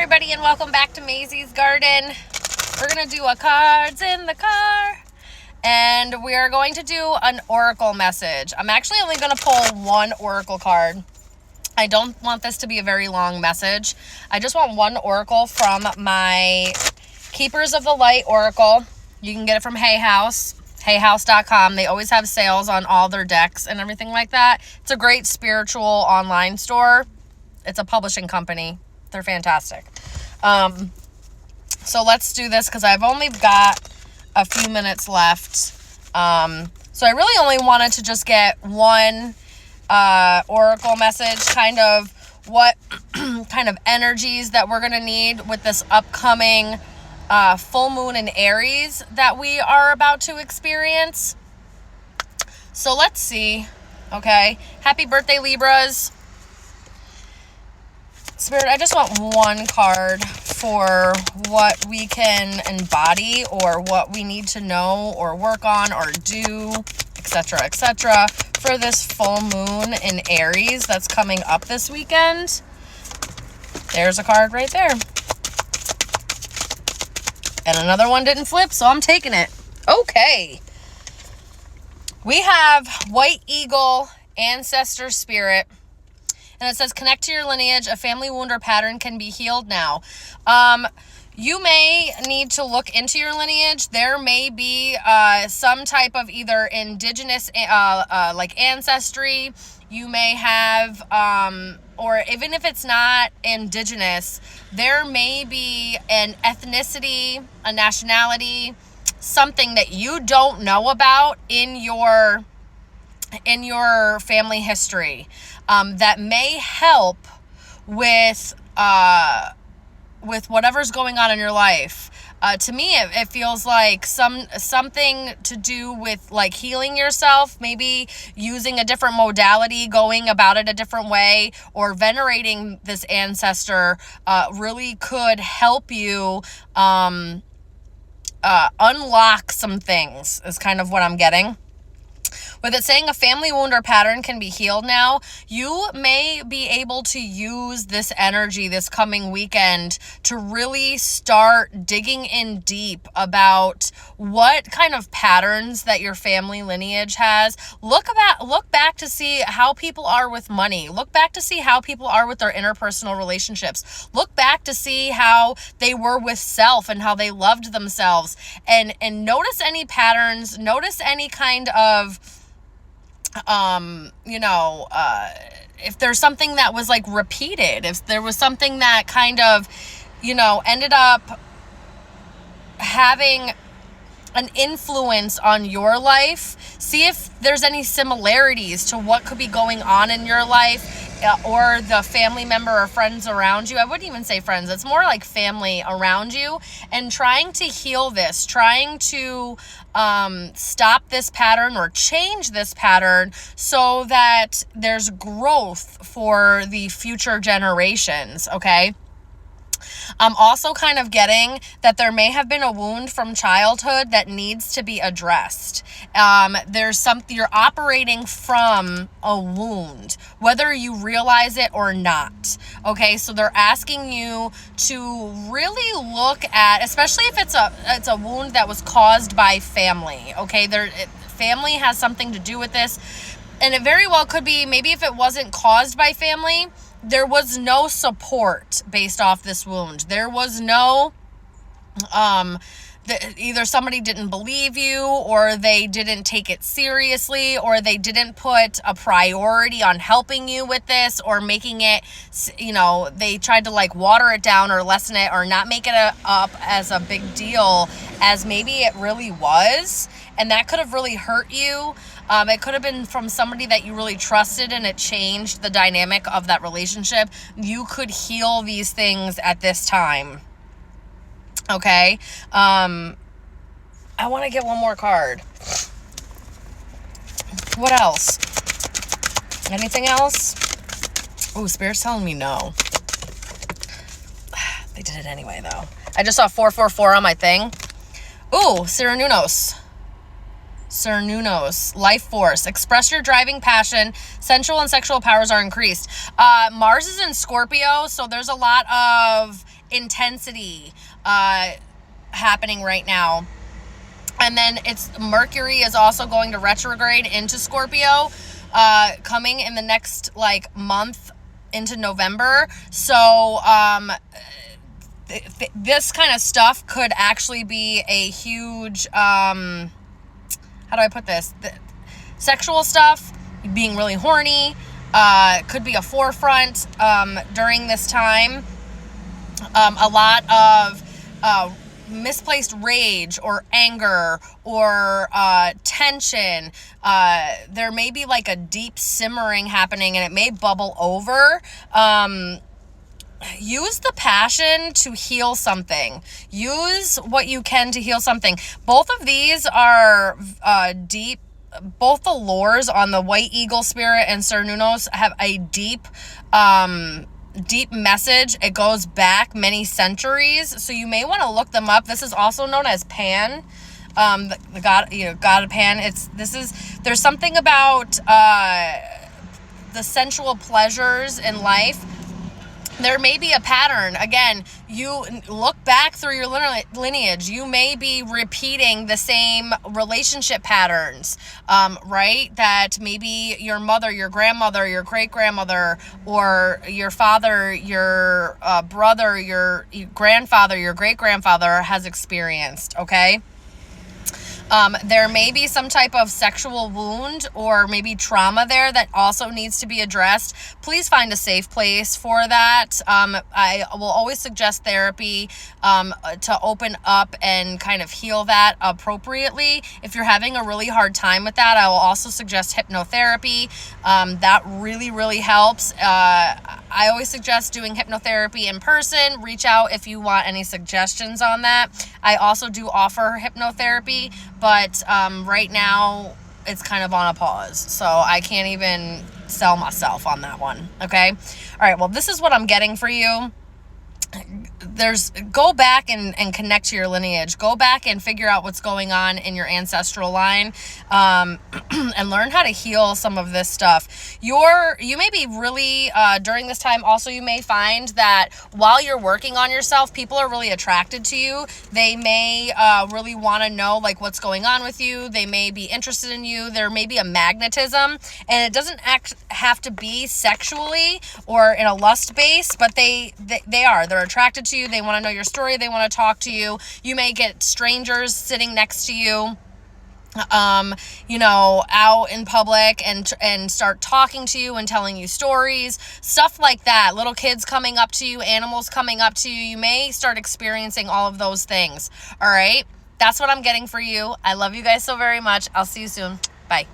everybody, and welcome back to Maisie's Garden. We're going to do a cards in the car, and we are going to do an oracle message. I'm actually only going to pull one oracle card. I don't want this to be a very long message. I just want one oracle from my Keepers of the Light oracle. You can get it from Hay House, hayhouse.com. They always have sales on all their decks and everything like that. It's a great spiritual online store. It's a publishing company. They're fantastic. So let's do this because I've only got a few minutes left. So I really only wanted to just get one oracle message, kind of what kind of energies that we're going to need with this upcoming full moon in Aries that we are about to experience. So let's see. Okay. Happy birthday, Libras. Spirit, I just want one card for what we can embody or what we need to know or work on or do, etc., for this full moon in Aries that's coming up this weekend. There's a card right there. And another one didn't flip, so I'm taking it. Okay. We have White Eagle, Ancestor Spirit. And it says, connect to your lineage. A family wound or pattern can be healed now. You may need to look into your lineage. There may be some type of either indigenous like ancestry. You may have, or even if it's not indigenous, there may be an ethnicity, a nationality, something that you don't know about in your family history. That may help with whatever's going on in your life. To me, it feels like something to do with like healing yourself, maybe using a different modality, going about it a different way, or venerating this ancestor really could help you unlock some things, is kind of what I'm getting. With it saying a family wound or pattern can be healed now, you may be able to use this energy this coming weekend to really start digging in deep about what kind of patterns that your family lineage has. Look back to see how people are with money. Look back to see how people are with their interpersonal relationships. Look back to see how they were with self and how they loved themselves. And notice any patterns, notice any kind of if there's something that was like repeated, if there was something that kind of, ended up having an influence on your life, see if there's any similarities to what could be going on in your life or the family member or friends around you. I wouldn't even say friends. It's more like family around you, and trying to heal this, trying to stop this pattern or change this pattern so that there's growth for the future generations, okay? I'm also kind of getting that there may have been a wound from childhood that needs to be addressed. You're operating from a wound, whether you realize it or not. Okay, so they're asking you to really look at, especially if it's a wound that was caused by family. Okay, family has something to do with this, and it very well could be, maybe if it wasn't caused by family, there was no support based off this wound. There was no, either somebody didn't believe you, or they didn't take it seriously, or they didn't put a priority on helping you with this, or making it, they tried to like water it down or lessen it or not make it up as a big deal as maybe it really was. And that could have really hurt you. It could have been from somebody that you really trusted, and it changed the dynamic of that relationship. You could heal these things at this time. Okay. I want to get one more card. What else? Anything else? Oh, Spirit's telling me no. They did it anyway, though. I just saw 444 on my thing. Ooh, Cernunnos. Life force. Express your driving passion. Sensual and sexual powers are increased. Mars is in Scorpio, so there's a lot of intensity happening right now. And then Mercury is also going to retrograde into Scorpio, coming in the next like month into November. So this kind of stuff could actually be a huge, how do I put this? Sexual stuff, being really horny, could be a forefront during this time. A lot of misplaced rage or anger or tension. There may be like a deep simmering happening and it may bubble over. Use the passion to heal something. Use what you can to heal something. Both of these are deep. Both the lores on the White Eagle Spirit and Cernunnos have a deep message. It goes back many centuries, so you may want to look them up. This is also known as Pan, the god of Pan. There's something about the sensual pleasures in life. There may be a pattern. Again, you look back through your lineage, you may be repeating the same relationship patterns, right? That maybe your mother, your grandmother, your great-grandmother, or your father, your brother, your grandfather, your great-grandfather has experienced, okay? There may be some type of sexual wound or maybe trauma there that also needs to be addressed. Please find a safe place for that. I will always suggest therapy to open up and kind of heal that appropriately. If you're having a really hard time with that, I will also suggest hypnotherapy. That really, really helps. I always suggest doing hypnotherapy in person. Reach out if you want any suggestions on that. I also do offer hypnotherapy, but right now it's kind of on a pause, so I can't even sell myself on that one. Okay. All right. Well, this is what I'm getting for you. Go back and connect to your lineage. Go back and figure out what's going on in your ancestral line, and learn how to heal some of this stuff. You may be really, during this time also, you may find that while you're working on yourself, people are really attracted to you. They may really want to know like what's going on with you. They may be interested in you. There may be a magnetism, and it doesn't have to be sexually or in a lust base, but they're attracted to you. They want to know your story. They want to talk to you. You may get strangers sitting next to you, out in public and start talking to you and telling you stories, stuff like that. Little kids coming up to you, animals coming up to you. You may start experiencing all of those things. All right. That's what I'm getting for you. I love you guys so very much. I'll see you soon. Bye.